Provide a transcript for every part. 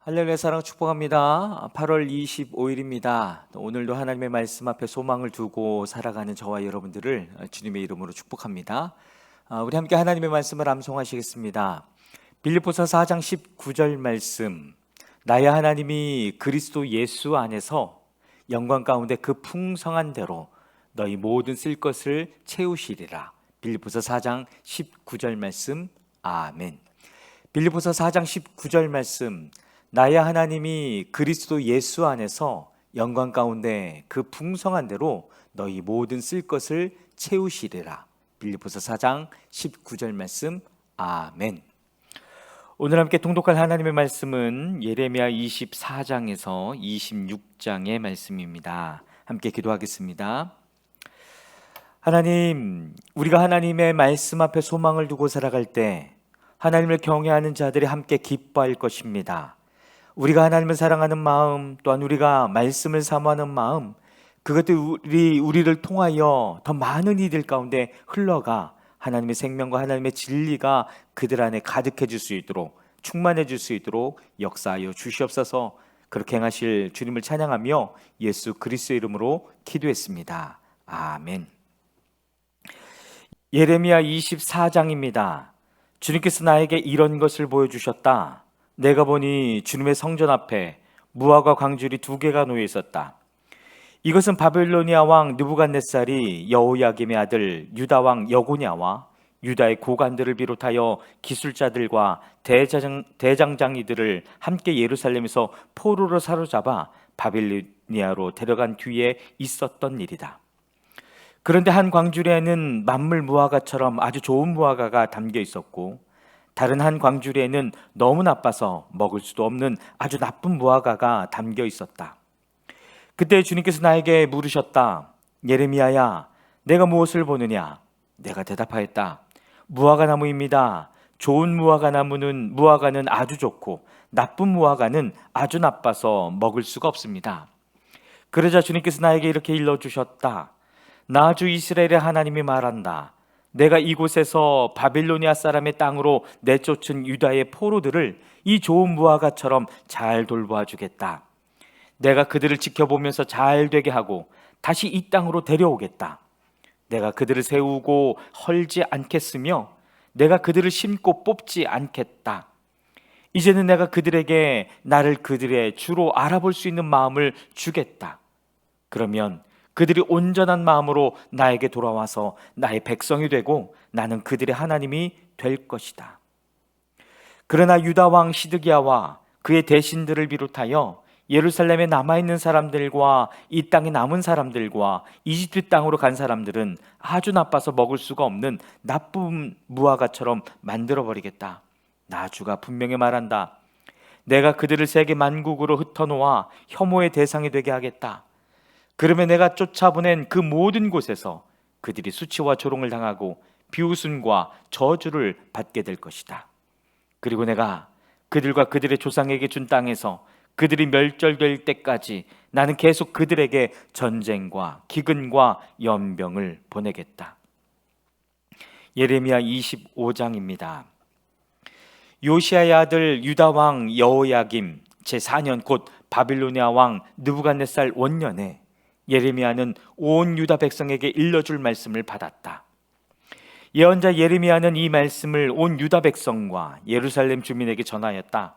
할렐루야 사랑 축복합니다. 8월 25일입니다. 오늘도 하나님의 말씀 앞에 소망을 두고 살아가는 저와 여러분들을 주님의 이름으로 축복합니다. 우리 함께 하나님의 말씀을 암송하시겠습니다. 빌립보서 4장 19절 말씀. 나의 하나님이 그리스도 예수 안에서 영광 가운데 그 풍성한 대로 너희 모든 쓸 것을 채우시리라. 빌립보서 4장 19절 말씀. 아멘. 빌립보서 4장 19절 말씀. 나의 하나님이 그리스도 예수 안에서 영광 가운데 그 풍성한 대로 너희 모든 쓸 것을 채우시리라. 빌립보서 4장 19절 말씀. 아멘. 오늘 함께 통독할 하나님의 말씀은 예레미야 24장에서 26장의 말씀입니다. 함께 기도하겠습니다. 하나님, 우리가 하나님의 말씀 앞에 소망을 두고 살아갈 때 하나님을 경외하는 자들이 함께 기뻐할 것입니다. 우리가 하나님을 사랑하는 마음, 또한 우리가 말씀을 사모하는 마음, 그것들이 우리를 통하여 더 많은 이들 가운데 흘러가 하나님의 생명과 하나님의 진리가 그들 안에 가득해질 수 있도록, 충만해질 수 있도록 역사하여 주시옵소서. 그렇게 행하실 주님을 찬양하며 예수 그리스도의 이름으로 기도했습니다. 아멘. 예레미야 24장입니다. 주님께서 나에게 이런 것을 보여주셨다. 내가 보니 주님의 성전 앞에 무화과 광줄이 2개가 놓여 있었다. 이것은 바벨로니아 왕 느부갓네살이 여호야김의 아들 유다 왕 여고냐와 유다의 고관들을 비롯하여 기술자들과 대장장이들을 함께 예루살렘에서 포로로 사로잡아 바벨로니아로 데려간 뒤에 있었던 일이다. 그런데 한 광주리에는 만물 무화과처럼 아주 좋은 무화과가 담겨 있었고, 다른 한 광주리에는 너무 나빠서 먹을 수도 없는 아주 나쁜 무화과가 담겨 있었다. 그때 주님께서 나에게 물으셨다. 예레미야야, 내가 무엇을 보느냐? 내가 대답하였다. 무화과 나무입니다. 좋은 무화과는 아주 좋고 나쁜 무화과는 아주 나빠서 먹을 수가 없습니다. 그러자 주님께서 나에게 이렇게 일러주셨다. 나 주 이스라엘의 하나님이 말한다. 내가 이곳에서 바빌로니아 사람의 땅으로 내쫓은 유다의 포로들을 이 좋은 무화과처럼 잘 돌보아 주겠다. 내가 그들을 지켜보면서 잘 되게 하고 다시 이 땅으로 데려오겠다. 내가 그들을 세우고 헐지 않겠으며 내가 그들을 심고 뽑지 않겠다. 이제는 내가 그들에게 나를 그들의 주로 알아볼 수 있는 마음을 주겠다. 그러면 그들이 온전한 마음으로 나에게 돌아와서 나의 백성이 되고 나는 그들의 하나님이 될 것이다. 그러나 유다 왕 시드기야와 그의 대신들을 비롯하여 예루살렘에 남아있는 사람들과 이 땅에 남은 사람들과 이집트 땅으로 간 사람들은 아주 나빠서 먹을 수가 없는 나쁜 무화과처럼 만들어버리겠다. 나 주가 분명히 말한다. 내가 그들을 세계 만국으로 흩어놓아 혐오의 대상이 되게 하겠다. 그러면 내가 쫓아보낸 그 모든 곳에서 그들이 수치와 조롱을 당하고 비웃음과 저주를 받게 될 것이다. 그리고 내가 그들과 그들의 조상에게 준 땅에서 그들이 멸절될 때까지 나는 계속 그들에게 전쟁과 기근과 연병을 보내겠다. 예레미야 25장입니다. 요시야의 아들 유다 왕 여호야김 제4년 곧 바빌로니아 왕 느부갓네살 원년에 예레미야는 온 유다 백성에게 일러줄 말씀을 받았다. 예언자 예레미야는 이 말씀을 온 유다 백성과 예루살렘 주민에게 전하였다.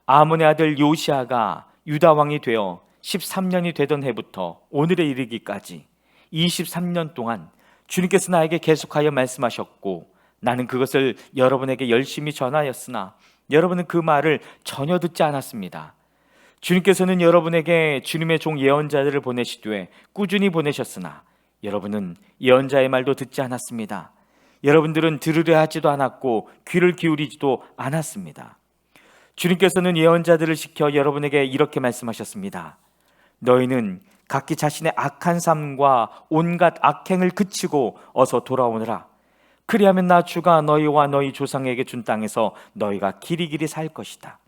아몬의 아들 요시야가 유다 왕이 되어 13년이 되던 해부터 오늘에 이르기까지 23년 동안 주님께서 나에게 계속하여 말씀하셨고, 나는 그것을 여러분에게 열심히 전하였으나 여러분은 그 말을 전혀 듣지 않았습니다. 주님께서는 여러분에게 주님의 종 예언자들을 보내시되 꾸준히 보내셨으나 여러분은 예언자의 말도 듣지 않았습니다. 여러분들은 들으려 하지도 않았고 귀를 기울이지도 않았습니다. 주님께서는 예언자들을 시켜 여러분에게 이렇게 말씀하셨습니다. 너희는 각기 자신의 악한 삶과 온갖 악행을 그치고 어서 돌아오너라. 그리하면 나 주가 너희와 너희 조상에게 준 땅에서 너희가 길이길이 살 것이다.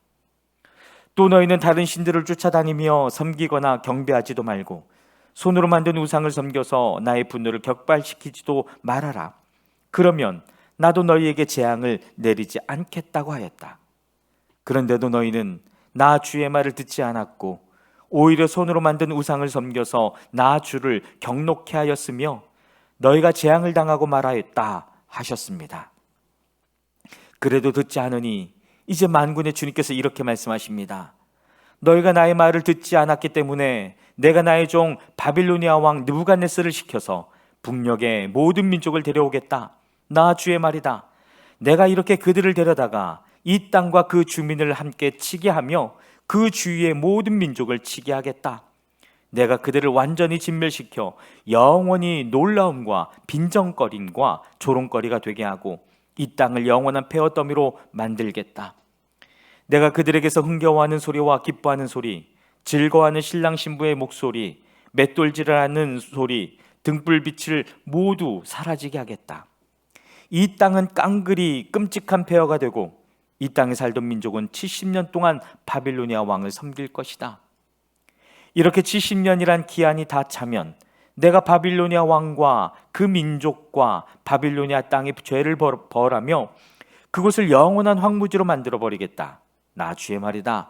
또 너희는 다른 신들을 쫓아다니며 섬기거나 경배하지도 말고 손으로 만든 우상을 섬겨서 나의 분노를 격발시키지도 말아라. 그러면 나도 너희에게 재앙을 내리지 않겠다고 하였다. 그런데도 너희는 나 주의 말을 듣지 않았고 오히려 손으로 만든 우상을 섬겨서 나 주를 경노케 하였으며 너희가 재앙을 당하고 말하였다 하셨습니다. 그래도 듣지 않으니 이제 만군의 주님께서 이렇게 말씀하십니다. 너희가 나의 말을 듣지 않았기 때문에 내가 나의 종 바빌로니아 왕 느부갓네스를 시켜서 북녘의 모든 민족을 데려오겠다. 나 주의 말이다. 내가 이렇게 그들을 데려다가 이 땅과 그 주민을 함께 치게 하며 그 주위의 모든 민족을 치게 하겠다. 내가 그들을 완전히 진멸시켜 영원히 놀라움과 빈정거림과 조롱거리가 되게 하고 이 땅을 영원한 폐허더미로 만들겠다. 내가 그들에게서 흥겨워하는 소리와 기뻐하는 소리, 즐거워하는 신랑 신부의 목소리, 맷돌질하는 소리, 등불빛을 모두 사라지게 하겠다. 이 땅은 깡그리 끔찍한 폐허가 되고 이 땅에 살던 민족은 70년 동안 바빌로니아 왕을 섬길 것이다. 이렇게 70년이란 기한이 다 차면 내가 바빌로니아 왕과 그 민족과 바빌로니아 땅의 죄를 벌하며 그곳을 영원한 황무지로 만들어버리겠다. 나 주의 말이다.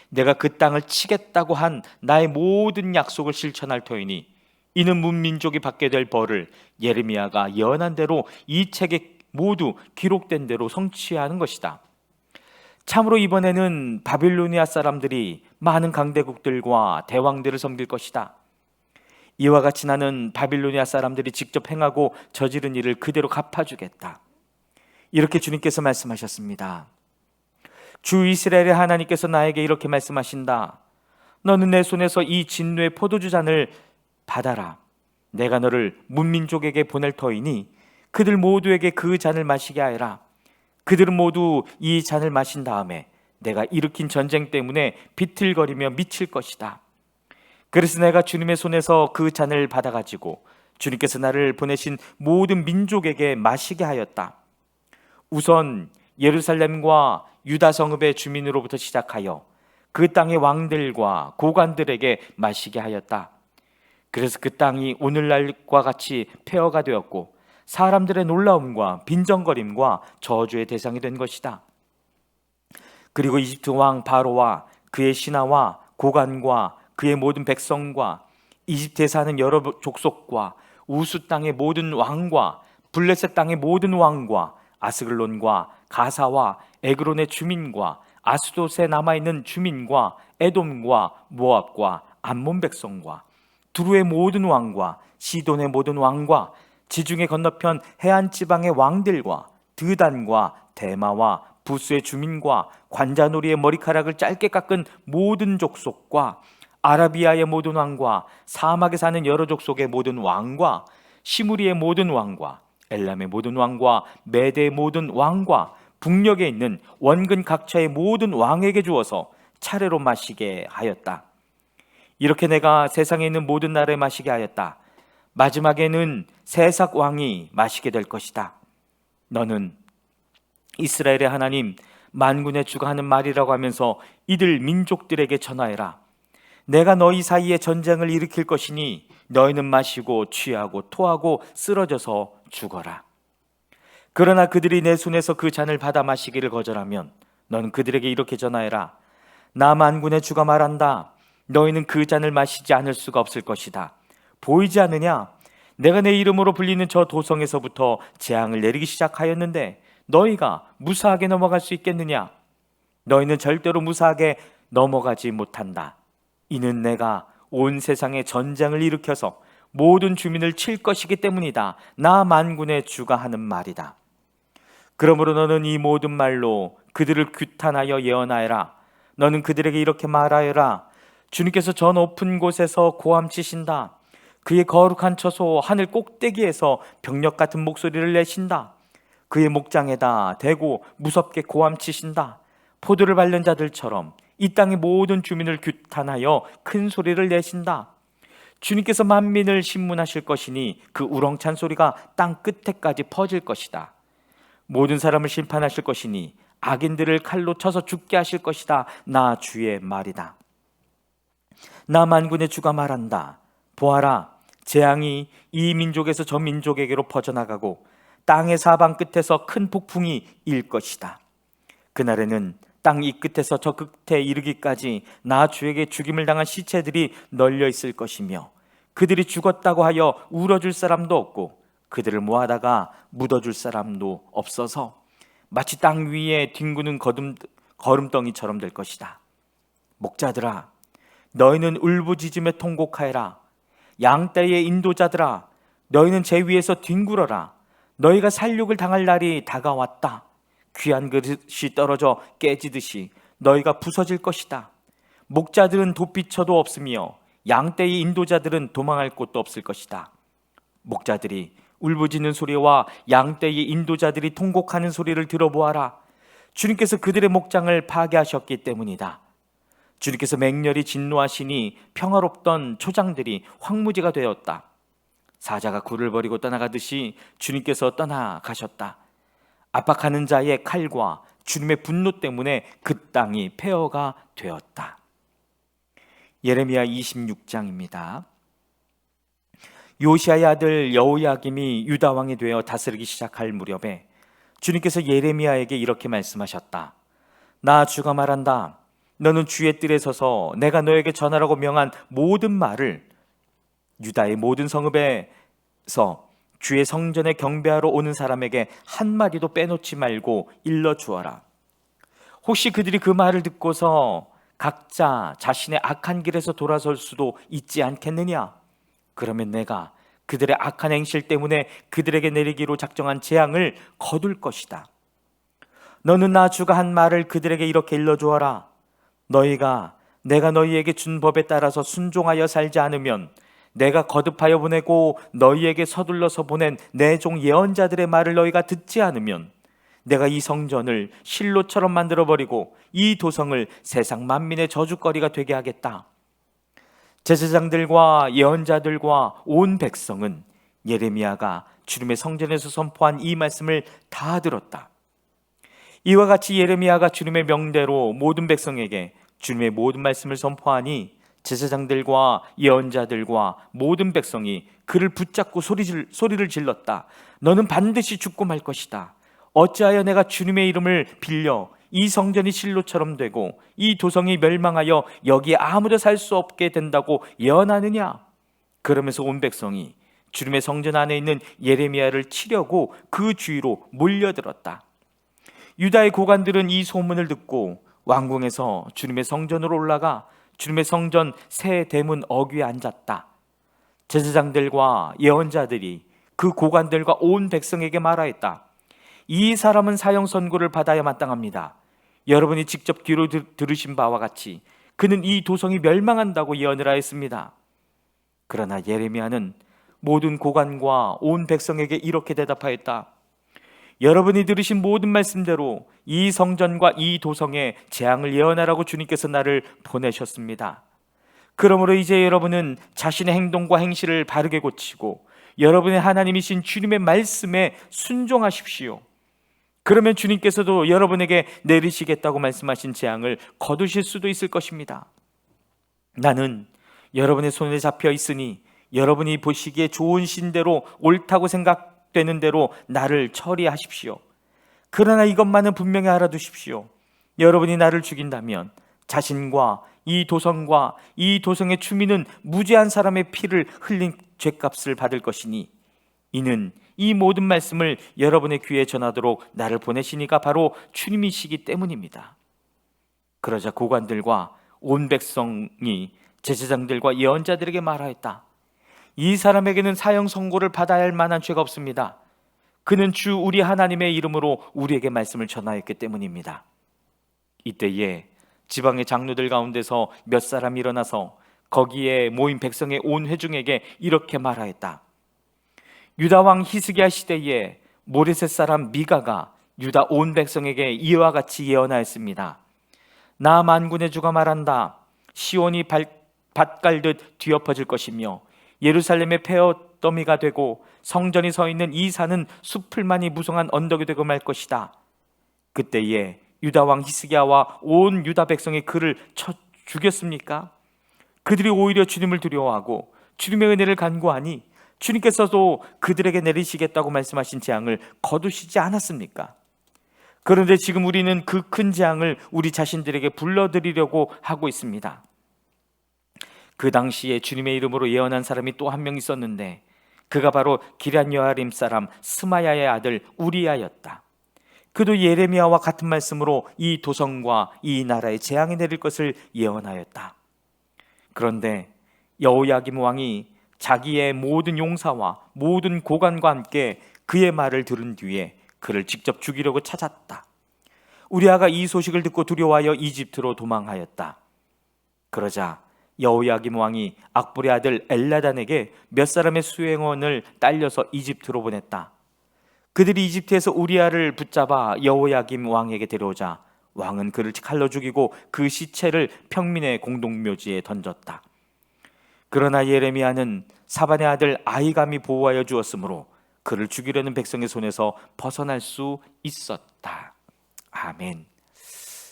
내가 그 땅을 치겠다고 한 나의 모든 약속을 실천할 터이니 이는 문민족이 받게 될 벌을 예레미야가 예언한 대로 이 책에 모두 기록된 대로 성취하는 것이다. 참으로 이번에는 바빌로니아 사람들이 많은 강대국들과 대왕들을 섬길 것이다. 이와 같이 나는 바빌로니아 사람들이 직접 행하고 저지른 일을 그대로 갚아주겠다. 이렇게 주님께서 말씀하셨습니다. 주 이스라엘의 하나님께서 나에게 이렇게 말씀하신다. 너는 내 손에서 이 진노의 포도주 잔을 받아라. 내가 너를 문민족에게 보낼 터이니 그들 모두에게 그 잔을 마시게 하여라. 그들은 모두 이 잔을 마신 다음에 내가 일으킨 전쟁 때문에 비틀거리며 미칠 것이다. 그래서 내가 주님의 손에서 그 잔을 받아가지고 주님께서 나를 보내신 모든 민족에게 마시게 하였다. 우선 예루살렘과 유다 성읍의 주민으로부터 시작하여 그 땅의 왕들과 고관들에게 마시게 하였다. 그래서 그 땅이 오늘날과 같이 폐허가 되었고 사람들의 놀라움과 빈정거림과 저주의 대상이 된 것이다. 그리고 이집트 왕 바로와 그의 신하와 고관과 그의 모든 백성과 이집트에 사는 여러 족속과 우수 땅의 모든 왕과 블레셋 땅의 모든 왕과 아스글론과 가사와 에그론의 주민과 아스돗에 남아있는 주민과 에돔과 모압과 암몬 백성과 두루의 모든 왕과 시돈의 모든 왕과 지중해 건너편 해안 지방의 왕들과 드단과 대마와 부스의 주민과 관자놀이의 머리카락을 짧게 깎은 모든 족속과 아라비아의 모든 왕과 사막에 사는 여러 족속의 모든 왕과 시무리의 모든 왕과 엘람의 모든 왕과 메대의 모든 왕과 북녘에 있는 원근 각처의 모든 왕에게 주어서 차례로 마시게 하였다. 이렇게 내가 세상에 있는 모든 나라에 마시게 하였다. 마지막에는 세삭 왕이 마시게 될 것이다. 너는 이스라엘의 하나님 만군의 주가 하는 말이라고 하면서 이들 민족들에게 전하여라. 내가 너희 사이에 전쟁을 일으킬 것이니 너희는 마시고 취하고 토하고 쓰러져서 죽어라. 그러나 그들이 내 손에서 그 잔을 받아 마시기를 거절하면 너는 그들에게 이렇게 전하여라. 나 만군의 주가 말한다. 너희는 그 잔을 마시지 않을 수가 없을 것이다. 보이지 않느냐? 내가 내 이름으로 불리는 저 도성에서부터 재앙을 내리기 시작하였는데 너희가 무사하게 넘어갈 수 있겠느냐? 너희는 절대로 무사하게 넘어가지 못한다. 이는 내가 온 세상에 전쟁을 일으켜서 모든 주민을 칠 것이기 때문이다. 나 만군의 주가 하는 말이다. 그러므로 너는 이 모든 말로 그들을 규탄하여 예언하여라. 너는 그들에게 이렇게 말하여라. 주님께서 저 높은 곳에서 고함치신다. 그의 거룩한 처소 하늘 꼭대기에서 병력 같은 목소리를 내신다. 그의 목장에다 대고 무섭게 고함치신다. 포도를 밟는 자들처럼 이 땅의 모든 주민을 규탄하여 큰 소리를 내신다. 주님께서 만민을 심문하실 것이니 그 우렁찬 소리가 땅 끝에까지 퍼질 것이다. 모든 사람을 심판하실 것이니 악인들을 칼로 쳐서 죽게 하실 것이다. 나 주의 말이다. 나 만군의 주가 말한다. 보아라, 재앙이 이 민족에서 저 민족에게로 퍼져나가고 땅의 사방 끝에서 큰 폭풍이 일 것이다. 그날에는 땅 이 끝에서 저 끝에 이르기까지 나 주에게 죽임을 당한 시체들이 널려 있을 것이며 그들이 죽었다고 하여 울어줄 사람도 없고 그들을 모아다가 묻어줄 사람도 없어서 마치 땅 위에 뒹구는 거름덩이처럼 될 것이다. 목자들아, 너희는 울부짖음에 통곡하여라. 양떼의 인도자들아, 너희는 제 위에서 뒹굴어라. 너희가 살육을 당할 날이 다가왔다. 귀한 그릇이 떨어져 깨지듯이 너희가 부서질 것이다. 목자들은 돋비쳐도 없으며 양떼의 인도자들은 도망할 곳도 없을 것이다. 목자들이 울부짖는 소리와 양떼의 인도자들이 통곡하는 소리를 들어보아라. 주님께서 그들의 목장을 파괴하셨기 때문이다. 주님께서 맹렬히 진노하시니 평화롭던 초장들이 황무지가 되었다. 사자가 굴을 버리고 떠나가듯이 주님께서 떠나가셨다. 압박하는 자의 칼과 주님의 분노 때문에 그 땅이 폐허가 되었다. 예레미야 26장입니다. 요시야의 아들 여호야김이 유다 왕이 되어 다스리기 시작할 무렵에 주님께서 예레미야에게 이렇게 말씀하셨다. 나 주가 말한다. 너는 주의 뜰에 서서 내가 너에게 전하라고 명한 모든 말을 유다의 모든 성읍에서 주의 성전에 경배하러 오는 사람에게 한마디도 빼놓지 말고 일러주어라. 혹시 그들이 그 말을 듣고서 각자 자신의 악한 길에서 돌아설 수도 있지 않겠느냐? 그러면 내가 그들의 악한 행실 때문에 그들에게 내리기로 작정한 재앙을 거둘 것이다. 너는 나 주가 한 말을 그들에게 이렇게 일러주어라. 너희가 내가 너희에게 준 법에 따라서 순종하여 살지 않으면 내가 거듭하여 보내고 너희에게 서둘러서 보낸 내 종 예언자들의 말을 너희가 듣지 않으면 내가 이 성전을 실로처럼 만들어버리고 이 도성을 세상 만민의 저주거리가 되게 하겠다. 제사장들과 예언자들과 온 백성은 예레미야가 주님의 성전에서 선포한 이 말씀을 다 들었다. 이와 같이 예레미야가 주님의 명대로 모든 백성에게 주님의 모든 말씀을 선포하니 제사장들과 예언자들과 모든 백성이 그를 붙잡고 소리를 질렀다. 너는 반드시 죽고 말 것이다. 어찌하여 내가 주님의 이름을 빌려 이 성전이 실로처럼 되고 이 도성이 멸망하여 여기에 아무도 살 수 없게 된다고 예언하느냐? 그러면서 온 백성이 주님의 성전 안에 있는 예레미야를 치려고 그 주위로 몰려들었다. 유다의 고관들은 이 소문을 듣고 왕궁에서 주님의 성전으로 올라가 주님의 성전 새 대문 어귀에 앉았다. 제사장들과 예언자들이 그 고관들과 온 백성에게 말하였다. 이 사람은 사형 선고를 받아야 마땅합니다. 여러분이 직접 귀로 들으신 바와 같이 그는 이 도성이 멸망한다고 예언을 하였습니다. 그러나 예레미야는 모든 고관과 온 백성에게 이렇게 대답하였다. 여러분이 들으신 모든 말씀대로 이 성전과 이 도성에 재앙을 예언하라고 주님께서 나를 보내셨습니다. 그러므로 이제 여러분은 자신의 행동과 행실을 바르게 고치고 여러분의 하나님이신 주님의 말씀에 순종하십시오. 그러면 주님께서도 여러분에게 내리시겠다고 말씀하신 재앙을 거두실 수도 있을 것입니다. 나는 여러분의 손에 잡혀 있으니 여러분이 보시기에 좋은 신대로 옳다고 생각되는 대로 나를 처리하십시오. 그러나 이것만은 분명히 알아두십시오. 여러분이 나를 죽인다면 자신과 이 도성과 이 도성의 주민은 무죄한 사람의 피를 흘린 죄값을 받을 것이니 이는 이 모든 말씀을 여러분의 귀에 전하도록 나를 보내시니가 바로 주님이시기 때문입니다. 그러자 고관들과 온 백성이 제사장들과 예언자들에게 말하였다. 이 사람에게는 사형 선고를 받아야 할 만한 죄가 없습니다. 그는 주 우리 하나님의 이름으로 우리에게 말씀을 전하였기 때문입니다. 이때에 지방의 장로들 가운데서 몇 사람이 일어나서 거기에 모인 백성의 온 회중에게 이렇게 말하였다. 유다 왕 히스기야 시대에 모레셋 사람 미가가 유다 온 백성에게 이와 같이 예언하였습니다. 나 만군의 주가 말한다. 시온이 밭갈듯 뒤엎어질 것이며 예루살렘의 폐허더미가 되고 성전이 서 있는 이 산은 숲을만이 무성한 언덕이 되고 말 것이다. 그때에 유다 왕 히스기야와 온 유다 백성이 그를 쳐 죽였습니까? 그들이 오히려 주님을 두려워하고 주님의 은혜를 간구하니 주님께서도 그들에게 내리시겠다고 말씀하신 재앙을 거두시지 않았습니까? 그런데 지금 우리는 그 큰 재앙을 우리 자신들에게 불러들이려고 하고 있습니다. 그 당시에 주님의 이름으로 예언한 사람이 또 한 명 있었는데 그가 바로 기럇 여아림 사람 스마야의 아들 우리야였다. 그도 예레미야와 같은 말씀으로 이 도성과 이 나라에 재앙이 내릴 것을 예언하였다. 그런데 여호야김 왕이 자기의 모든 용사와 모든 고관과 함께 그의 말을 들은 뒤에 그를 직접 죽이려고 찾았다. 우리아가 이 소식을 듣고 두려워하여 이집트로 도망하였다. 그러자 여호야김 왕이 악볼의 아들 엘라단에게 몇 사람의 수행원을 딸려서 이집트로 보냈다. 그들이 이집트에서 우리아를 붙잡아 여호야김 왕에게 데려오자 왕은 그를 칼로 죽이고 그 시체를 평민의 공동묘지에 던졌다. 그러나 예레미야는 사반의 아들 아히감이 보호하여 주었으므로 그를 죽이려는 백성의 손에서 벗어날 수 있었다. 아멘.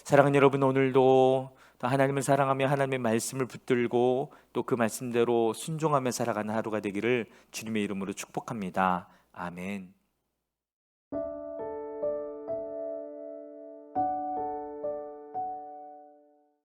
사랑하는 여러분, 오늘도 하나님을 사랑하며 하나님의 말씀을 붙들고 또 그 말씀대로 순종하며 살아가는 하루가 되기를 주님의 이름으로 축복합니다. 아멘.